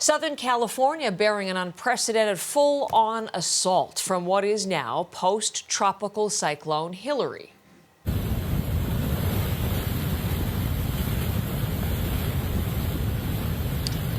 Southern California bearing an unprecedented full-on assault from what is now post-tropical cyclone Hilary.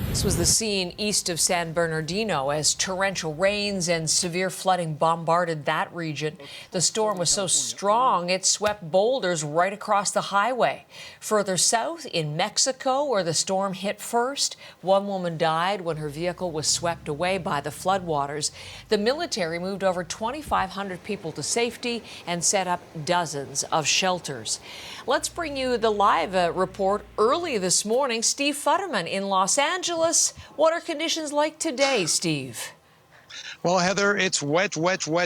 This was the scene east of San Bernardino as torrential rains and severe flooding bombarded that region. The storm was so strong it swept boulders right across the highway. Further south in Mexico, where the storm hit first, one woman died when her vehicle was swept away by the floodwaters. The military moved over 2,500 people to safety and set up dozens of shelters. Let's bring you the live report early this morning. Steve Futterman in Los Angeles. What are conditions like today, Steve? Well, Heather, it's wet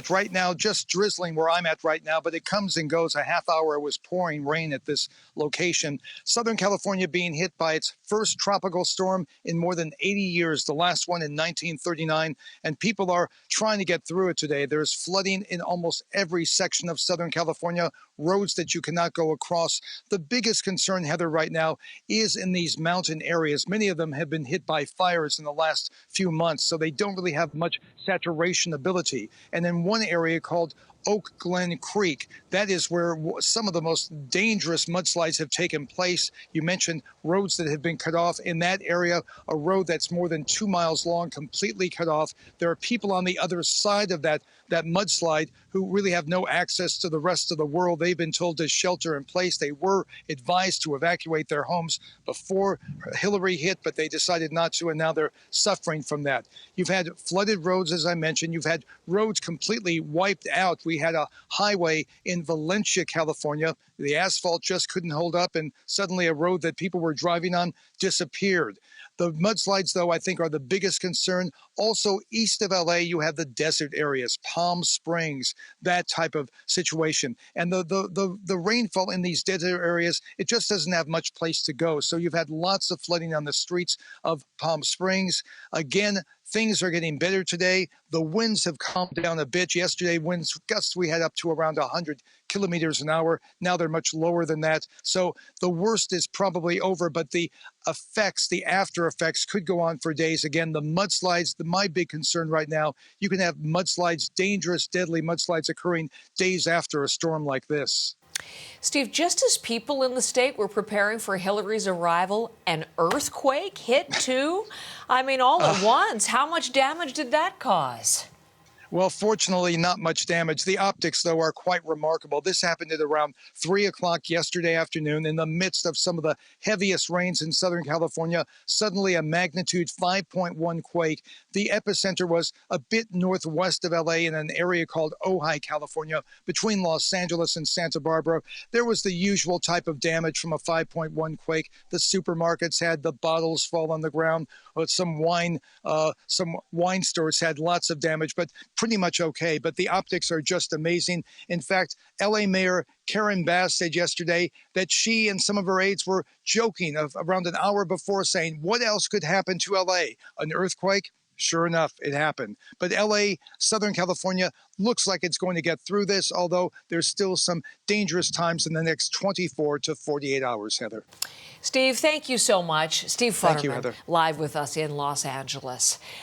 right now, just drizzling where I'm at right now, but it comes and goes. A half hour it was pouring rain at this location. Southern California being hit by its first tropical storm in more than 80 years, the last one in 1939, and people are trying to get through it today. There's flooding in almost every section of Southern California, roads that you cannot go across. The biggest concern, Heather, right now is in these mountain areas. Many of them have been hit by fires in the last few months, so they don't really have much saturation ability. And in one area called Oak Glen Creek, that is where some of the most dangerous mudslides have taken place. You mentioned roads that have been cut off. In that area, a road that's more than 2 miles long, completely cut off. There are people on the other side of that mudslide who really have no access to the rest of the world. They've been told to shelter in place. They were advised to evacuate their homes before Hilary hit, but they decided not to, and now they're suffering from that. You've had flooded roads, as I mentioned. You've had roads completely wiped out. We had a highway in Valencia, California. The asphalt just couldn't hold up, and suddenly a road that people were driving on disappeared. The mudslides, though, I think are the biggest concern. Also, east of LA, you have the desert areas, Palm Springs, that type of situation. And the rainfall in these desert areas, it just doesn't have much place to go. So you've had lots of flooding on the streets of Palm Springs. Again, things are getting better today. The winds have calmed down a bit. Yesterday, winds gusts we had up to around 100 kilometers an hour. Now they're much lower than that. So the worst is probably over, but the effects, the after effects could go on for days. Again, the mudslides, my big concern right now, you can have mudslides, dangerous, deadly mudslides occurring days after a storm like this. Steve, just as people in the state were preparing for Hilary's arrival, an earthquake hit too? I mean, all at once. How much damage did that cause? Well, fortunately, not much damage. The optics, though, are quite remarkable. This happened at around 3 o'clock yesterday afternoon in the midst of some of the heaviest rains in Southern California. Suddenly, a magnitude 5.1 quake. The epicenter was a bit northwest of LA in an area called Ojai, California, between Los Angeles and Santa Barbara. There was the usual type of damage from a 5.1 quake. The supermarkets had the bottles fall on the ground. Some wine stores had lots of damage, but pretty much okay. But the optics are just amazing. In fact, LA Mayor Karen Bass said yesterday that she and some of her aides were joking around an hour before, saying, what else could happen to LA? An earthquake? Sure enough, it happened. But LA, Southern California, looks like it's going to get through this, although there's still some dangerous times in the next 24 to 48 hours, Heather. Steve, thank you so much. Steve Futterman, Thank you, Heather. live with us in Los Angeles.